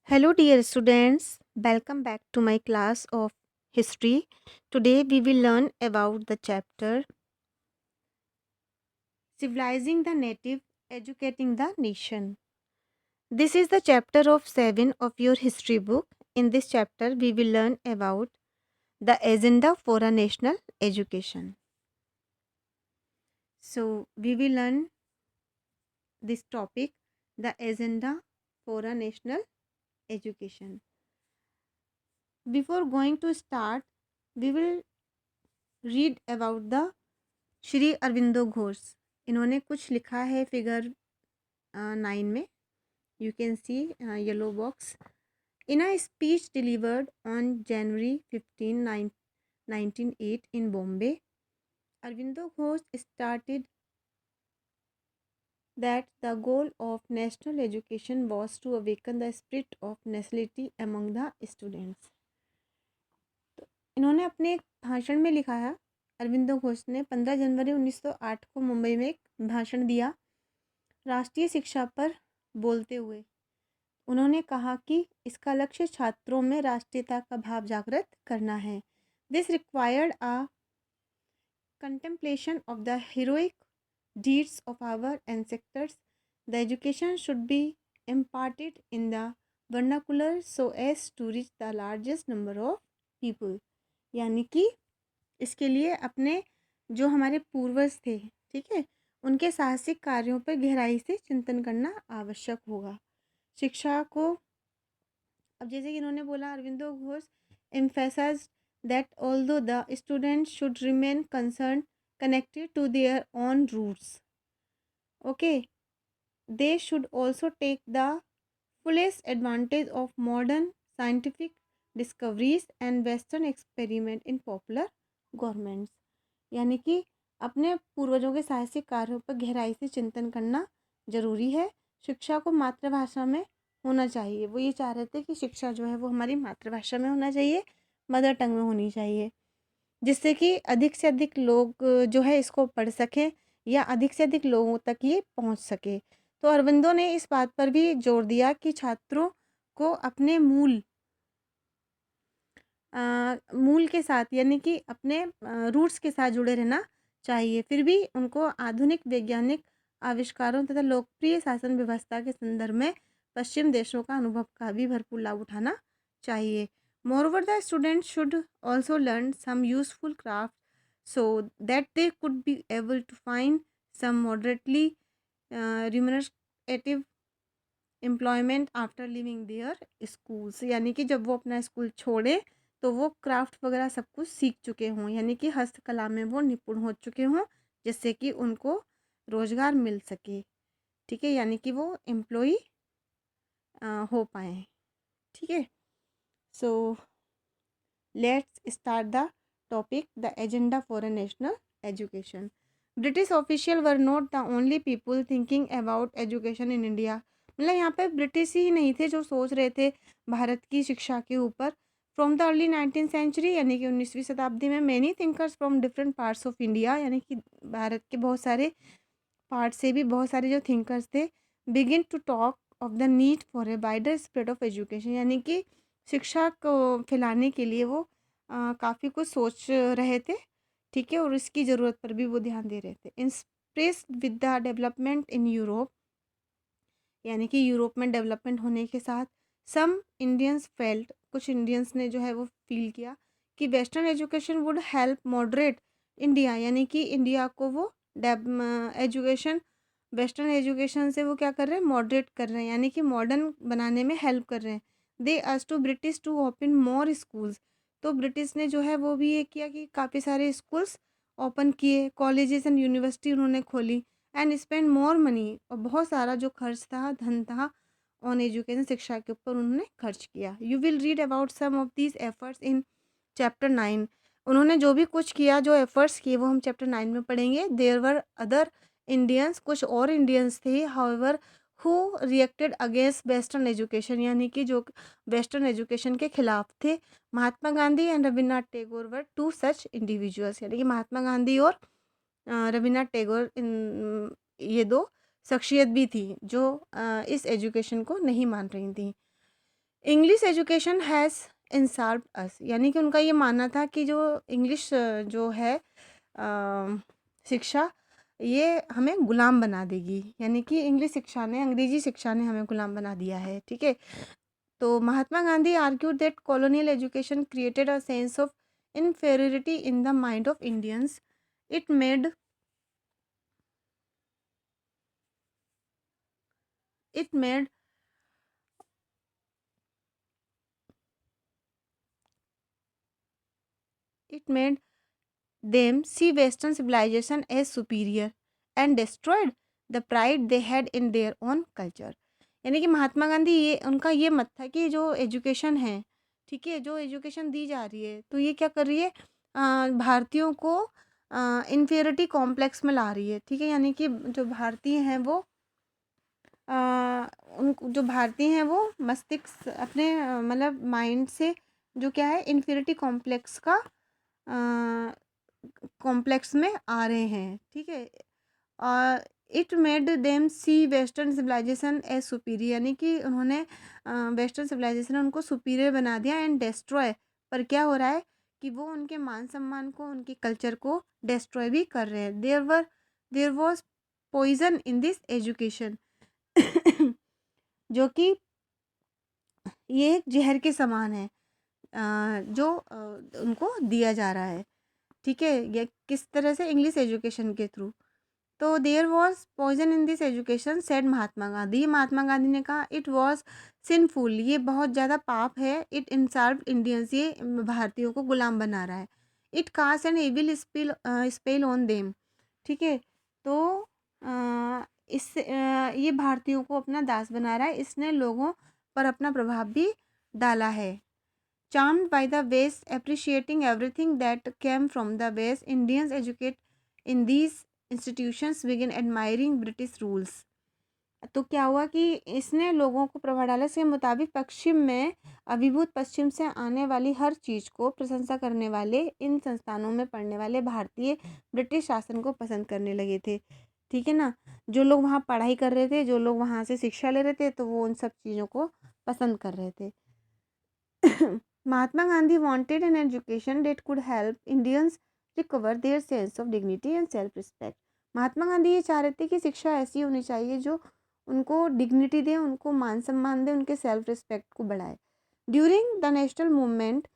Hello, dear students. Welcome back to my class of history. Today, we will learn about the chapter Civilizing the Native, Educating the Nation. This is the chapter of 7 of your history book. In this chapter, we will learn about the agenda for a national education. So, we will learn this topic, the agenda for a national education. Before going to start, we will read about the Shri Aurobindo Ghosh. इन्होंने कुछ लिखा है figure 9 में. You can see yellow box. In a speech delivered on January 15 1908 in Bombay, Aurobindo Ghosh started that the goal of national education was to awaken the spirit of nationality among the students. तो इन्होंने अपने एक भाषण में लिखा है, अरविंदो घोष ने 15 जनवरी 1908 को मुंबई में एक भाषण दिया. राष्ट्रीय शिक्षा पर बोलते हुए उन्होंने कहा कि इसका लक्ष्य छात्रों में राष्ट्रीयता का भाव जागृत करना है. This required a contemplation of the heroic deeds of our ancestors. The education should be imparted in the vernacular so as to reach the largest number of people. यानी कि इसके लिए अपने जो हमारे पूर्वज थे, ठीक है, उनके साहसिक कार्यों पर गहराई से चिंतन करना आवश्यक होगा. शिक्षा को, अब जैसे कि इन्होंने बोला, Aurobindo Ghosh emphasized that although the students should remain concerned connected to their own roots, okay, they should also take the fullest advantage of modern scientific discoveries and western experiment in popular governments. यानी कि अपने पूर्वजों के साहसिक कार्यों पर गहराई से चिंतन करना जरूरी है. शिक्षा को मातृभाषा में होना चाहिए. वो ये चाह रहे थे कि शिक्षा जो है वो हमारी मातृभाषा में होना चाहिए, मदर टंग में होनी चाहिए, जिससे कि अधिक से अधिक लोग जो है इसको पढ़ सकें या अधिक से अधिक लोगों तक ये पहुंच सके. तो अरविंदो ने इस बात पर भी जोर दिया कि छात्रों को अपने मूल के साथ, यानी कि अपने रूट्स के साथ जुड़े रहना चाहिए. फिर भी उनको आधुनिक वैज्ञानिक आविष्कारों तथा लोकप्रिय शासन व्यवस्था के संदर्भ में पश्चिम देशों का अनुभव का भी भरपूर लाभ उठाना चाहिए. Moreover the student should also learn some useful craft so that they could be able to find some moderately remunerative employment after leaving their schools. यानी कि जब वो अपना स्कूल छोड़े तो वो क्राफ्ट वगैरह सब कुछ सीख चुके हों, यानी कि हस्तकला में वो निपुण हो चुके हों, जिससे कि उनको रोज़गार मिल सके. ठीक है, यानी कि वो एम्प्लॉई हो पाए. ठीक है, so let's start the topic, the agenda for a national education. British official were not the only people thinking about education in India. मतलब यहाँ पे ब्रिटिश ही नहीं थे जो सोच रहे थे भारत की शिक्षा के ऊपर. From the early 19th century, यानी कि 19वीं शताब्दी में, many thinkers from different parts of India, यानी कि भारत के बहुत सारे पार्ट से भी बहुत सारे जो थिंकर्स थे, begin to talk of the need for a wider spread of education. यानी कि शिक्षा को फैलाने के लिए वो काफ़ी कुछ सोच रहे थे. ठीक है, और इसकी ज़रूरत पर भी वो ध्यान दे रहे थे. Impressed with the development in Europe, यानी कि यूरोप में डेवलपमेंट होने के साथ, सम इंडियंस फेल्ट, कुछ इंडियंस ने जो है वो फील किया कि western education would help moderate India. यानी कि इंडिया को वो एजुकेशन, वेस्टर्न एजुकेशन से वो क्या कर रहे हैं, मॉडरेट कर रहे हैं, यानी कि मॉडर्न बनाने में हेल्प कर रहे हैं. They asked to British to open more schools. तो ब्रिटिश ने जो है वो भी ये किया कि काफ़ी सारे स्कूल्स ओपन किए, कॉलेजेस एंड यूनिवर्सिटी उन्होंने खोली, एंड स्पेंड मोर मनी, और बहुत सारा जो खर्च था, धन था, ऑन एजुकेशन, शिक्षा के ऊपर उन्होंने खर्च किया. You will read about some of these efforts in chapter 9. उन्होंने जो भी कुछ किया, जो एफर्ट्स किए, वो हम चैप्टर 9 में पढ़ेंगे. देयर वर अदर इंडियंस, कुछ और इंडियंस थे, however, who reacted against western education, यानी कि जो वेस्टर्न एजुकेशन के खिलाफ थे. Mahatma Gandhi and Rabindranath Tagore were two such individuals. यानी कि महात्मा गांधी और रविन्द्रनाथ टैगोर, इन ये दो शख्सियत भी थी जो इस एजुकेशन को नहीं मान रही थी. इंग्लिश एजुकेशन हैज़ इंसार्व्ड अस, यानी कि उनका ये मानना था कि जो इंग्लिश जो है शिक्षा, ये हमें गुलाम बना देगी, यानी कि इंग्लिश शिक्षा ने, अंग्रेजी शिक्षा ने हमें गुलाम बना दिया है। ठीक है। तो Mahatma Gandhi argued that colonial education created a sense of inferiority in the mind of Indians. It made it made it made them see Western civilization as superior and destroyed the pride they had in their own culture. यानी कि महात्मा गांधी, ये उनका ये मत था कि जो education है, ठीक है, जो एजुकेशन दी जा रही है, तो ये क्या कर रही है, भारतीयों को इन्फीरियरिटी कॉम्प्लेक्स में ला रही है। ठीक है। यानी कि जो भारतीय हैं वो अ, उन जो भारतीय हैं वो मस्तिष्क अपने मतलब माइंड से जो क्या है, इन्फीरियरिटी कॉम्प्लेक्स का कॉम्प्लेक्स में आ रहे हैं। ठीक है। और it made them see western civilisation as superior, यानी कि उन्होंने वेस्टर्न सिविलाइजेशन उनको सुपीरियर बना दिया एंड डिस्ट्रॉय। पर क्या हो रहा है कि वो उनके मान सम्मान को, उनके कल्चर को डिस्ट्रॉय भी कर रहे हैं। There was poison in this education जो कि ये एक जहर के समान है, जो उनको दिया जा रहा है। ठीक है। ये किस तरह से, इंग्लिश एजुकेशन के थ्रू। तो there was poison in this education said Mahatma Gandhi, Mahatma Gandhi ने कहा इट वॉज सिनफुल, ये बहुत ज़्यादा पाप है। इट इंसार्व इंडियंस, ये भारतीयों को गुलाम बना रहा है। It cast and evil spell on them. ठीक है। तो ये भारतीयों को अपना दास बना रहा है, इसने लोगों पर अपना प्रभाव भी डाला है। Charmed by the West, appreciating everything that came from the West, Indians educated in these institutions began admiring British rules. तो क्या हुआ कि इसने लोगों को प्रभाव डाला। इसके मुताबिक पश्चिम में अभिभूत पश्चिम से आने वाली हर चीज़ को प्रशंसा करने वाले इन संस्थानों में पढ़ने वाले भारतीय ब्रिटिश शासन को पसंद करने लगे थे। ठीक है ना। जो लोग वहाँ पढ़ाई कर रहे थे, जो लोग वहाँ से शिक्षा ले रहे थे, तो वो उन सब चीज़ों को पसंद कर रहे थे। Mahatma Gandhi wanted an education that could help Indians recover their sense of dignity and self-respect. Mahatma Gandhi ये चाह रहे थे कि शिक्षा ऐसी होनी चाहिए जो उनको डिग्निटी दे, उनको मान सम्मान दे, उनके सेल्फ रिस्पेक्ट को बढ़ाए। During the national movement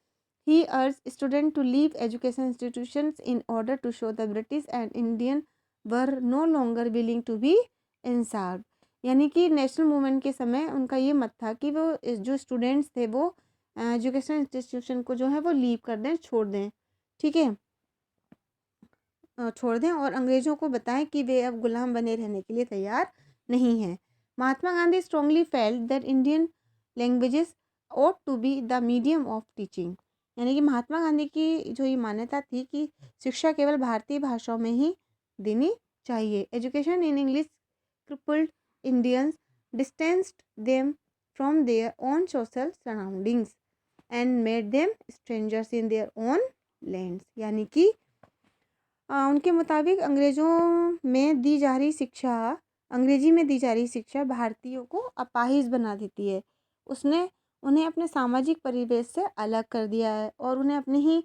he urge student to leave education institutions in order to show the British and Indian were no longer willing to be insured. यानी कि नेशनल मूवमेंट के समय उनका ये मत था कि वो जो स्टूडेंट्स थे वो एजुकेशन इंस्टीट्यूशन को जो है वो लीव कर दें, छोड़ दें। ठीक है। छोड़ दें और अंग्रेज़ों को बताएं कि वे अब गुलाम बने रहने के लिए तैयार नहीं हैं। Mahatma Gandhi strongly felt that Indian languages ought to be the medium of teaching. यानी कि महात्मा गांधी की जो ये मान्यता थी कि शिक्षा केवल भारतीय भाषाओं में ही देनी चाहिए। Education in English crippled Indians, distanced them from their own social surroundings and made them strangers in their own lands। यानी कि उनके मुताबिक अंग्रेजी में दी जा रही शिक्षा भारतीयों को अपाहिज बना देती है। उसने उन्हें अपने सामाजिक परिवेश से अलग कर दिया है और उन्हें अपनी ही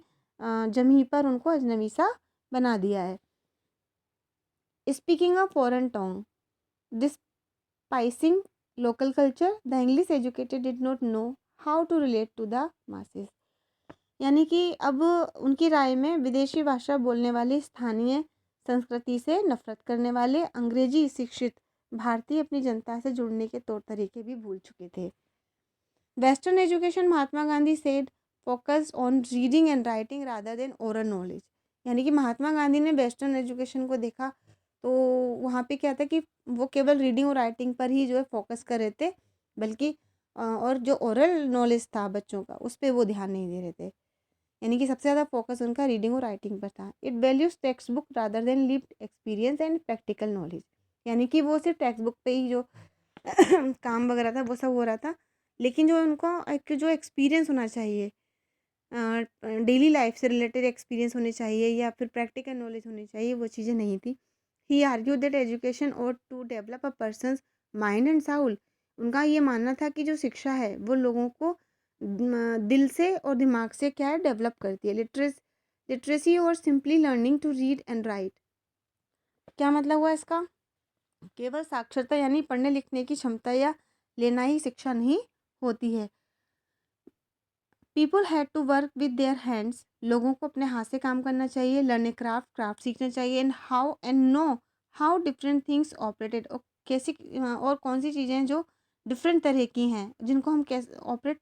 जमीन पर उनको अजनबी सा बना दिया है। Speaking of foreign tongue, despising local culture, the English educated did not know how to relate to the masses। यानी कि अब उनकी राय में विदेशी भाषा बोलने वाली स्थानीय संस्कृति से नफरत करने वाले अंग्रेजी शिक्षित भारतीय अपनी जनता से जुड़ने के तौर तरीके भी भूल चुके थे। Western education, Mahatma Gandhi said, focused on reading and writing rather than oral knowledge. यानी कि महात्मा गांधी ने वेस्टर्न एजुकेशन को देखा तो वहाँ पे क्या था कि वो केवल रीडिंग और राइटिंग पर ही जो है फोकस कर रहे थे, बल्कि और जो ओरल नॉलेज था बच्चों का उस पर वो ध्यान नहीं दे रहे थे। यानी कि सबसे ज़्यादा फोकस उनका रीडिंग और राइटिंग पर था। It values text book rather than lived experience and practical knowledge. यानी कि वो सिर्फ टेक्स्ट बुक पे ही जो काम वगैरह था वो सब हो रहा था, लेकिन जो उनको एक जो एक्सपीरियंस होना चाहिए, डेली लाइफ से रिलेटेड एक्सपीरियंस होने चाहिए या फिर प्रैक्टिकल नॉलेज होनी चाहिए, वो चीज़ें नहीं थी। He argue that education ought to develop a person's mind and soul उनका ये मानना था कि जो शिक्षा है वो लोगों को दिल से और दिमाग से क्या है डेवलप करती है। लिटरेसी और simply learning to read and write, क्या मतलब हुआ इसका? केवल साक्षरता यानी पढ़ने लिखने की क्षमता या लेना ही शिक्षा नहीं होती है। People had to work with their hands, लोगों को अपने हाथ से काम करना चाहिए। लर्न ए क्राफ्ट, क्राफ्ट सीखना चाहिए। And how and know how different things operated, और कैसी और कौन सी चीज़ें जो डिफरेंट तरह की हैं जिनको हम कैसे ऑपरेट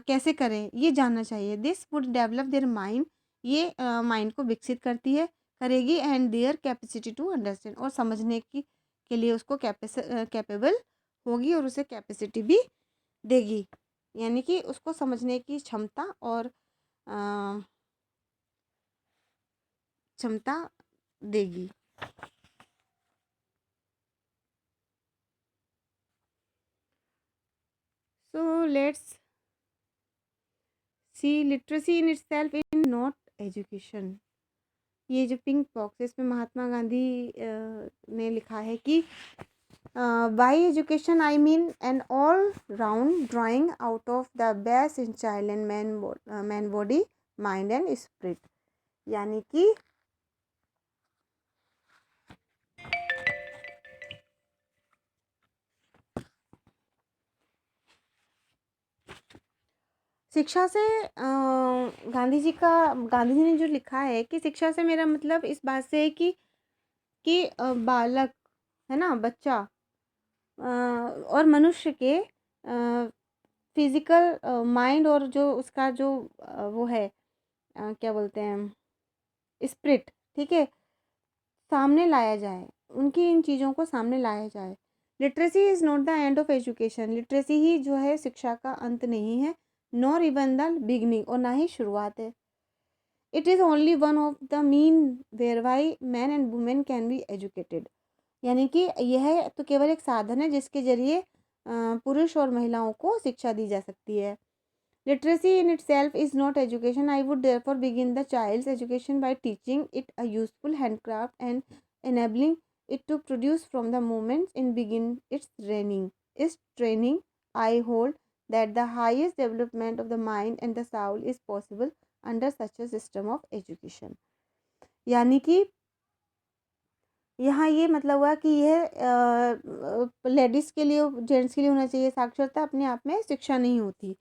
कैसे करें ये जानना चाहिए। This would develop their mind, ये माइंड को विकसित करती है करेगी। And their capacity to understand, और समझने की के लिए उसको कैपेबल होगी और उसे कैपेसिटी भी देगी, यानी कि उसको समझने की क्षमता और क्षमता देगी। So let's see literacy in itself in not education. ये जो पिंक बॉक्स है इसमें महात्मा गांधी ने लिखा है कि by education I mean an all round drawing out of the best in child and man body mind and spirit, यानी कि शिक्षा से गांधी जी ने जो लिखा है कि शिक्षा से मेरा मतलब इस बात से है कि बालक है ना, बच्चा और मनुष्य के फिजिकल माइंड और जो उसका जो वो है क्या बोलते हैं स्पिरिट, ठीक है, सामने लाया जाए, उनकी इन चीज़ों को सामने लाया जाए। Literacy is not the end of education, literacy ही जो है शिक्षा का अंत नहीं है, नॉर इवन द बिगनिंग, और ना ही शुरुआत है। It is only one of the mean whereby man and women can be educated, यानी कि यह तो केवल एक साधन है जिसके जरिए पुरुष और महिलाओं को शिक्षा दी जा सकती है। Literacy in itself is not education. I would therefore begin the child's education by teaching it a useful handcraft and enabling it to produce from the moment in begin its training. Is training, I hold that the highest development of the mind and the soul is possible under such a system of education. यानी कि यहाँ ये मतलब हुआ कि यह ladies के लिए जेंट्स के लिए होना चाहिए। साक्षरता अपने आप में शिक्षा नहीं होती,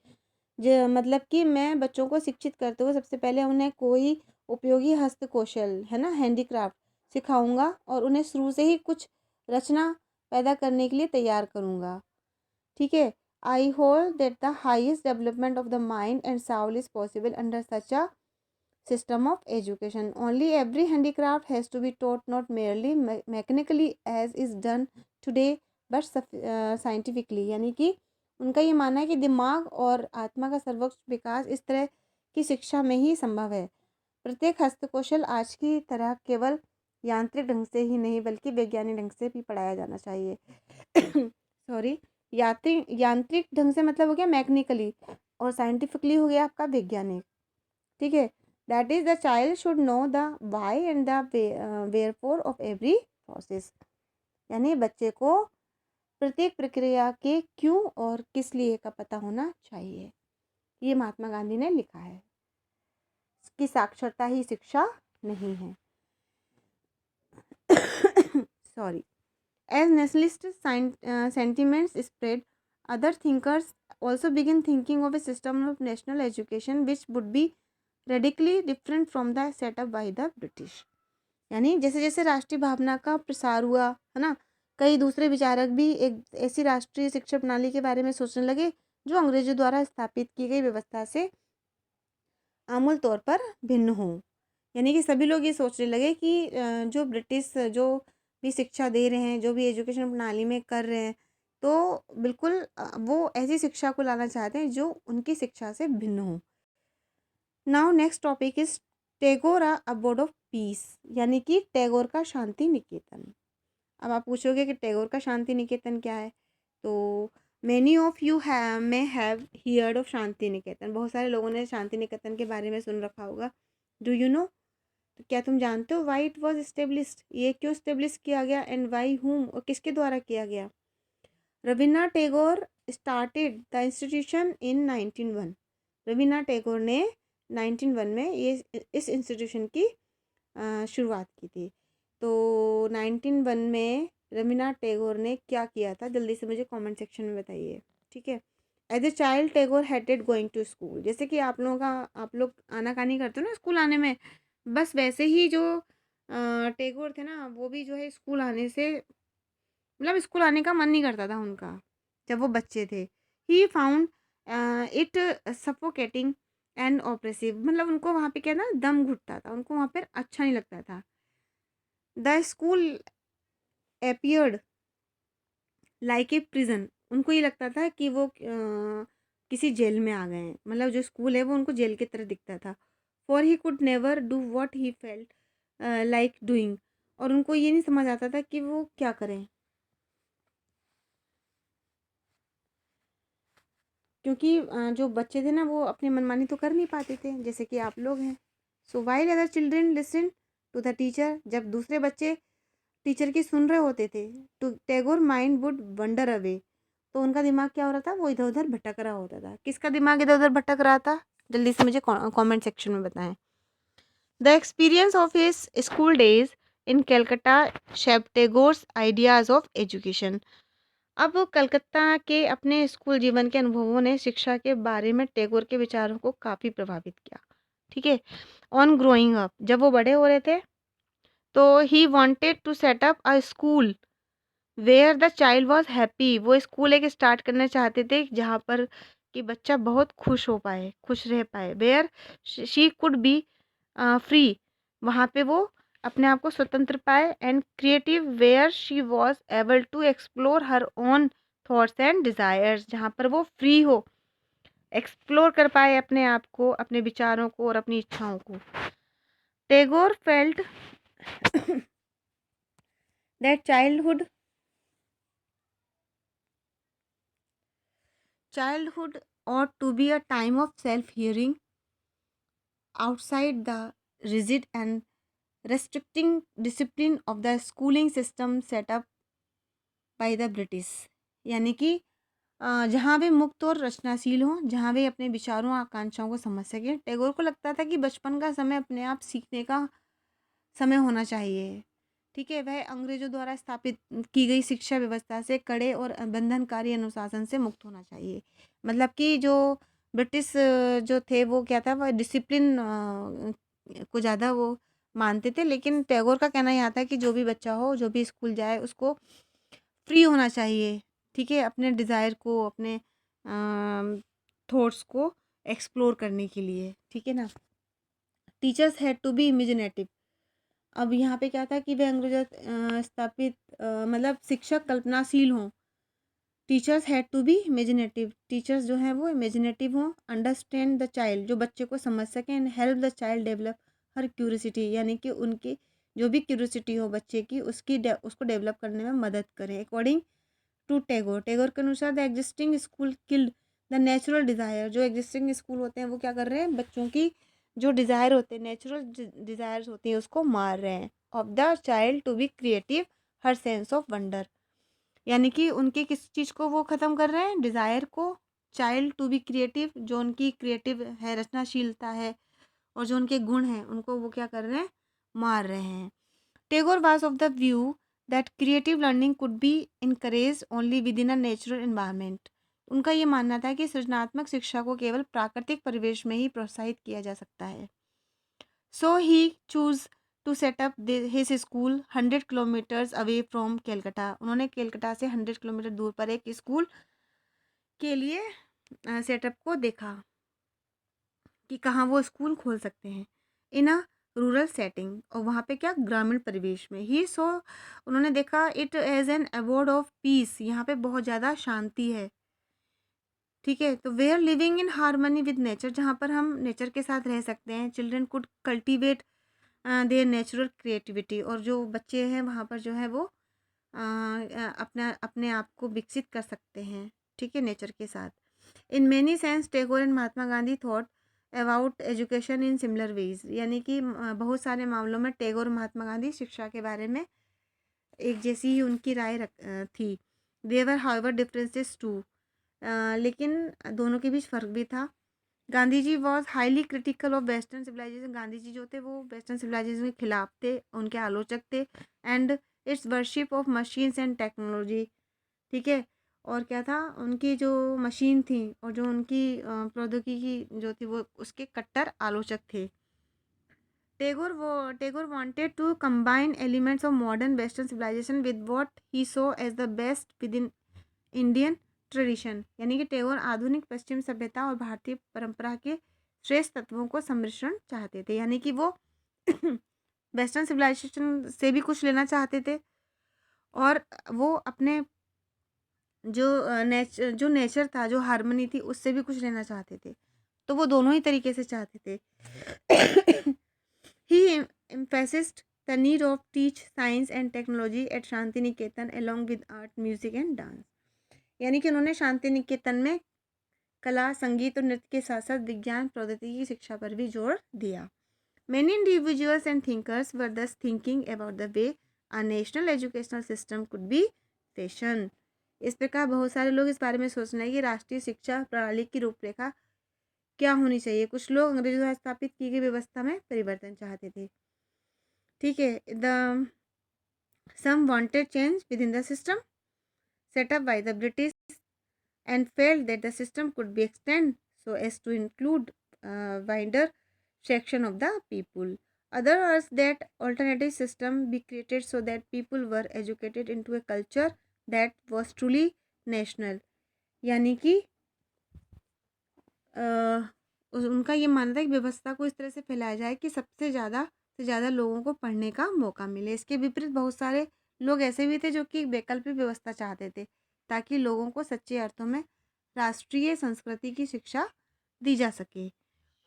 जो मतलब कि मैं बच्चों को शिक्षित करते हुए सबसे पहले उन्हें कोई उपयोगी हस्तकौशल है ना, हैंडीक्राफ्ट सिखाऊंगा और उन्हें शुरू से ही कुछ रचना पैदा करने के लिए तैयार करूंगा, ठीक है। I hold that the highest development of the mind and soul is possible under such a system of education. Only every handicraft has to be taught not merely mechanically as is done today but scientifically, यानी कि उनका ये मानना है कि दिमाग और आत्मा का सर्वोच्च विकास इस तरह की शिक्षा में ही संभव है। प्रत्येक हस्तकौशल आज की तरह केवल यांत्रिक ढंग से ही नहीं बल्कि वैज्ञानिक ढंग से भी पढ़ाया जाना चाहिए। सॉरी, यांत्रिक ढंग से मतलब हो गया मैकेनिकली, और साइंटिफिकली हो गया आपका वैज्ञानिक, ठीक है। That is the child should know the why and the wherefore of every process, यानी बच्चे को प्रत्येक प्रक्रिया के क्यों और किस लिए का पता होना चाहिए। ये महात्मा गांधी ने लिखा है कि साक्षरता ही शिक्षा नहीं है। Sorry, as nationalist sentiments spread, other thinkers also begin thinking of a system of national education which would be radically different from the set up by the British. यानी जैसे जैसे राष्ट्रीय भावना का प्रसार हुआ है ना, कई दूसरे विचारक भी एक ऐसी राष्ट्रीय शिक्षा प्रणाली के बारे में सोचने लगे जो अंग्रेजों द्वारा स्थापित की गई व्यवस्था से आमूल तौर पर भिन्न हो। यानी कि सभी लोग ये सोचने लगे कि जो ब्रिटिश जो भी शिक्षा दे रहे हैं, जो भी एजुकेशन प्रणाली में कर रहे हैं, तो बिल्कुल वो ऐसी शिक्षा को लाना चाहते हैं जो उनकी शिक्षा से भिन्न हो। Now next topic is Tagore abode of peace, यानी कि टैगोर का शांति निकेतन। अब आप पूछोगे कि टैगोर का शांति निकेतन क्या है, तो many of you may have heard of Shantiniketan, बहुत सारे लोगों ने शांति निकेतन के बारे में सुन रखा होगा। डू यू नो, तो क्या तुम जानते हो वाई इट वॉज इस्टेब्लिश्ड, ये क्यों इस्टेब्लिश किया गया, एंड वाई हुम, और किसके द्वारा किया गया। Rabindranath Tagore started the institution इन 1901। रविन्द्रनाथ टैगोर ने 1901 में ये इस इंस्टीट्यूशन की शुरुआत की थी। तो 1901 में रविन्द्रनाथ टैगोर ने क्या किया था, जल्दी से मुझे कमेंट सेक्शन में बताइए। ठीक है। As a child Tagore hated going to school. जैसे कि आप लोगों का, आप लोग आनाकानी करते हो ना स्कूल आने में, बस वैसे ही जो टैगोर थे ना, वो भी जो है स्कूल आने से, मतलब स्कूल आने का मन नहीं करता था उनका जब वो बच्चे थे। He found it suffocating and oppressive. मतलब उनको वहाँ पे क्या ना, दम घुटता था, उनको वहाँ पर अच्छा नहीं लगता था। The school appeared like a prison. उनको ये लगता था कि वो किसी जेल में आ गए हैं, मतलब जो स्कूल है वो उनको जेल की तरह दिखता था। For he could never do what he felt like doing. और उनको ये नहीं समझ आता था कि वो क्या करें, क्योंकि जो बच्चे थे ना वो अपनी मनमानी तो कर नहीं पाते थे, जैसे कि आप लोग हैं। So while other children listen to the teacher. जब दूसरे बच्चे टीचर की सुन रहे होते थे, to Tagore mind would wander away. तो उनका दिमाग क्या हो रहा था, वो इधर उधर भटक रहा होता था। किसका दिमाग इधर उधर भटक रहा था, जल्दी से मुझे कमेंट सेक्शन में बताएं। The experience of his school days in Calcutta shaped Tagore's ideas of education. अब कलकत्ता के अपने स्कूल जीवन के अनुभवों ने शिक्षा के बारे में टैगोर के विचारों को काफ़ी प्रभावित किया। ठीक है। ऑन ग्रोइंग अप, जब वो बड़े हो रहे थे तो he wanted to set up a school where the child was happy. वो स्कूल एक स्टार्ट करना चाहते थे जहाँ पर कि बच्चा बहुत खुश हो पाए, खुश रह पाए। Where she could be free, वहाँ पे वो अपने आप को स्वतंत्र पाए। And creative, where she was able to explore her own thoughts and desires, जहाँ पर वो फ्री हो, एक्सप्लोर कर पाए अपने आप को, अपने विचारों को और अपनी इच्छाओं को। Tagore felt that childhood ought to be a time of self-hearing outside the rigid and restricting discipline of the schooling system set up by the British। यानी कि जहाँ वे मुक्त और रचनाशील हों, जहाँ वे अपने विचारों आकांक्षाओं को समझ सकें। टैगोर को लगता था कि बचपन का समय अपने आप सीखने का समय होना चाहिए। ठीक है। वह अंग्रेजों द्वारा स्थापित की गई शिक्षा व्यवस्था से, कड़े और बंधनकारी अनुशासन से मुक्त होना चाहिए। मतलब कि जो ब्रिटिश जो थे वो क्या था, वह डिसिप्लिन को ज़्यादा वो मानते थे। लेकिन टैगोर का कहना यह था कि जो भी बच्चा हो, जो भी स्कूल जाए, उसको फ्री होना चाहिए। ठीक है। अपने डिज़ायर को, अपने थॉट्स को एक्सप्लोर करने के लिए। ठीक है ना। Teachers had to be imaginative. अब यहाँ पे क्या था कि वे अंग्रेज स्थापित मतलब शिक्षक कल्पनाशील हों। Teachers had to be imaginative. Teachers जो हैं वो इमेजिनेटिव हों। अंडरस्टैंड द चाइल्ड, जो बच्चे को समझ सकें। And help the child develop her curiosity, यानी कि उनकी जो भी क्यूरियोसिटी हो बच्चे की, उसको डेवलप करने में मदद करें। अकॉर्डिंग टू टैगोर, टैगोर के अनुसार the existing school killed the natural desire. जो एग्जिस्टिंग स्कूल होते हैं वो क्या कर रहे हैं, बच्चों की जो डिज़ायर होते हैं, नेचुरल डिज़ायर्स होती हैं, उसको मार रहे हैं। Of the child to be creative her sense of wonder. यानी कि उनके किस चीज़ को वो ख़त्म कर रहे हैं, डिज़ायर को। चाइल्ड टू बी क्रिएटिव, जो उनकी क्रिएटिव है, रचनाशीलता है, और जो उनके गुण हैं, उनको वो क्या कर रहे हैं, मार रहे हैं। Tagore was of the view that creative learning could be encourage only with in a natural environment. उनका ये मानना था कि सृजनात्मक शिक्षा को केवल प्राकृतिक परिवेश में ही प्रोत्साहित किया जा सकता है। So he choose to set up his school 100 kilometres away from Calcutta. उन्होंने कैलकटा से 100 किलोमीटर दूर पर एक स्कूल के लिए सेटअप को देखा कि कहाँ वो स्कूल खोल सकते हैं। इन अ रूरल सेटिंग, और वहाँ पे क्या, ग्रामीण परिवेश में ही। सो उन्होंने देखा it as an abode of peace, यहाँ पे बहुत ज़्यादा शांति है। ठीक है। तो where living in harmony with nature, जहाँ पर हम नेचर के साथ रह सकते हैं। Children could cultivate their natural creativity, और जो बच्चे हैं वहाँ पर जो है वो अपना अपने आप को विकसित कर सकते हैं। ठीक है, नेचर के साथ। In many sense Tagore and Mahatma Gandhi thought about education in similar ways. यानी कि बहुत सारे मामलों में टैगोर और महात्मा गांधी शिक्षा के बारे में एक जैसी ही उनकी राय थी। देवर हाउएवर डिफरेंसेस टू, लेकिन दोनों के बीच फ़र्क भी था। Gandhi ji was highly critical of western civilisation, Gandhi ji जो थे वो वेस्टर्न सिविलाइजेशन के खिलाफ थे, उनके आलोचक थे। And it's worship of machines and technology, ठीक है। और क्या था, उनकी जो मशीन थी और जो उनकी प्रौद्योगिकी जो थी वो उसके कट्टर आलोचक थे। Tagore wanted to combine elements of modern Western civilization with what he saw as the best within Indian tradition, यानी कि टैगोर आधुनिक पश्चिम सभ्यता और भारतीय परंपरा के श्रेष्ठ तत्वों को सम्मिश्रण चाहते थे, यानी कि वो वेस्टर्न सिविलाइजेशन से भी कुछ लेना चाहते थे और वो अपने जो नेचर था, जो हारमोनी थी, उससे भी कुछ लेना चाहते थे। तो वो दोनों ही तरीके से चाहते थे। He emphasized the need of teach science and technology at Shanti Niketan along with art, music and dance, यानी कि उन्होंने शांति निकेतन में कला, संगीत और नृत्य के साथ साथ विज्ञान प्रौद्योगिकी की शिक्षा पर भी जोर दिया। Many individuals and thinkers were thus thinking about the way a national educational system could be fashioned. इस प्रकार बहुत सारे लोग इस बारे में सोच रहे हैं कि राष्ट्रीय शिक्षा प्रणाली की रूपरेखा क्या होनी चाहिए। कुछ लोग अंग्रेजों द्वारा स्थापित की गई व्यवस्था में परिवर्तन चाहते थे, ठीक है। Some wanted change within the system set up by the British and felt that the system could be extended so as to include wider section of the people. Others urged that alternative system be created so that people were educated into a culture that was truly national, यानी कि उनका ये मानना था कि व्यवस्था को इस तरह से फैलाया जाए कि सबसे ज़्यादा से ज़्यादा लोगों को पढ़ने का मौका मिले। इसके विपरीत बहुत सारे लोग ऐसे भी थे जो कि वैकल्पिक व्यवस्था चाहते थे ताकि लोगों को सच्चे अर्थों में राष्ट्रीय संस्कृति की शिक्षा दी जा सके।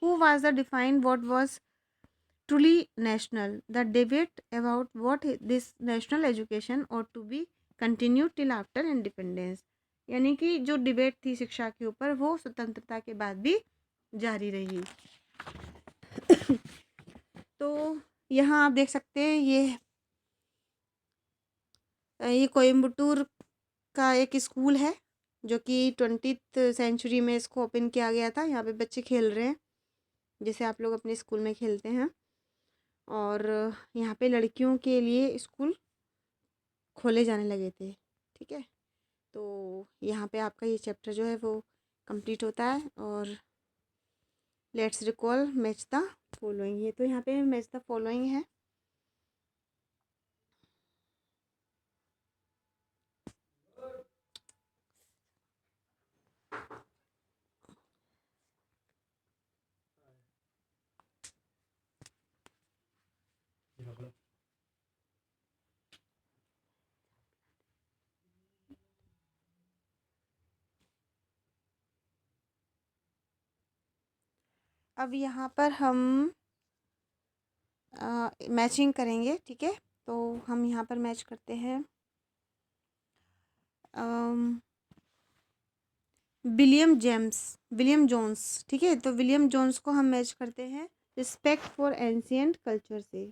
Who was the define what was truly national, the debate about what this national education ought to be continue till after independence, यानी कि जो डिबेट थी शिक्षा के ऊपर वो स्वतंत्रता के बाद भी जारी रही। तो यहाँ आप देख सकते हैं ये कोयम्बटूर का एक स्कूल है जो कि 20th सेंचुरी में इसको ओपन किया गया था। यहाँ पे बच्चे खेल रहे हैं जैसे आप लोग अपने स्कूल में खेलते हैं, और यहाँ पे लड़कियों के लिए स्कूल खोले जाने लगे थे, ठीक है। तो यहाँ पे आपका ये चैप्टर जो है वो कंप्लीट होता है। और let's recall match the following, ये तो यहाँ पे मैच द फॉलोइंग है। अब यहाँ पर हम मैचिंग करेंगे, ठीक है। तो हम यहाँ पर मैच करते हैं विलियम जोन्स, ठीक है। तो विलियम जोन्स को हम मैच करते हैं रिस्पेक्ट फॉर एंशियंट कल्चर से।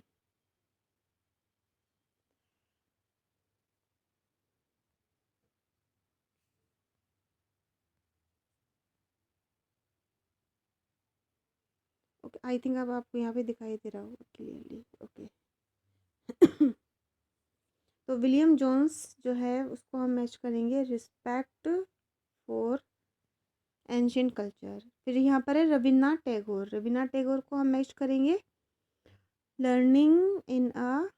ओके, आई थिंक अब आपको यहाँ पे दिखाई दे रहा होगा क्लियरली, ओके। तो विलियम जोन्स जो है उसको हम मैच करेंगे रिस्पेक्ट फॉर एंशियंट कल्चर। फिर यहाँ पर है रविन्द्रनाथ टैगोर को हम मैच करेंगे learning in a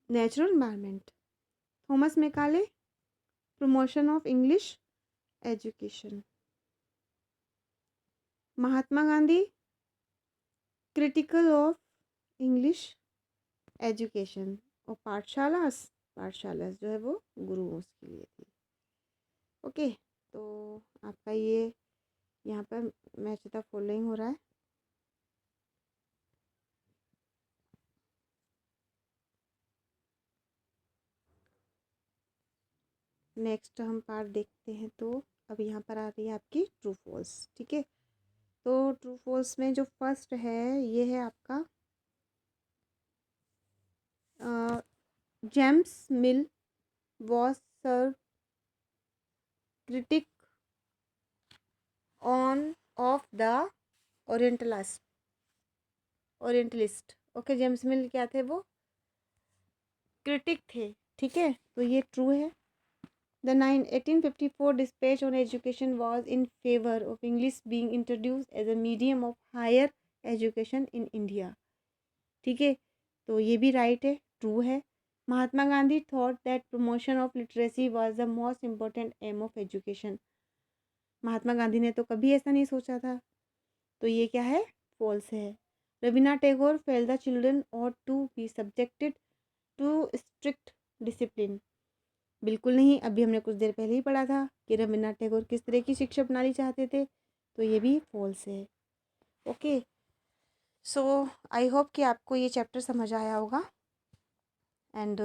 natural environment. Thomas Macaulay promotion of English education. Mahatma Gandhi critical of English education. और पाठशाला जो है वो गुरुओं के लिए थी, ओके। तो आपका ये यहाँ पर मैच द फॉलोइंग हो रहा है। नेक्स्ट हम पार्ट देखते हैं। तो अब यहाँ पर आ रही है आपकी ट्रू फॉल्स, ठीक है। तो ट्रू फॉल्स में जो फर्स्ट है ये है आपका James mill was served critic on of the orientalist. Okay, James मिल क्या थे? वो क्रिटिक थे। ठीक है, तो ये ट्रू है। The 1854 dispatch on education was in favor of English being introduced as a medium of higher education in India। ठीक है, तो ये भी राइट है, ट्रू है। Mahatma Gandhi thought that promotion of literacy was the most important aim of education. Mahatma Gandhi ने तो कभी ऐसा नहीं सोचा था, तो ये क्या है? फॉल्स है। Raveena Tagore felt the children ought to be subjected to strict discipline. बिल्कुल नहीं, अभी हमने कुछ देर पहले ही पढ़ा था कि रवीन्द्रनाथ टैगोर किस तरह की शिक्षा प्रणाली चाहते थे, तो ये भी फॉल्स है। ओके, सो आई होप कि आपको ये चैप्टर समझ आया होगा एंड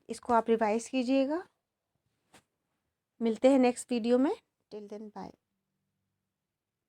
इसको आप रिवाइज कीजिएगा। मिलते हैं नेक्स्ट वीडियो में। Till then bye.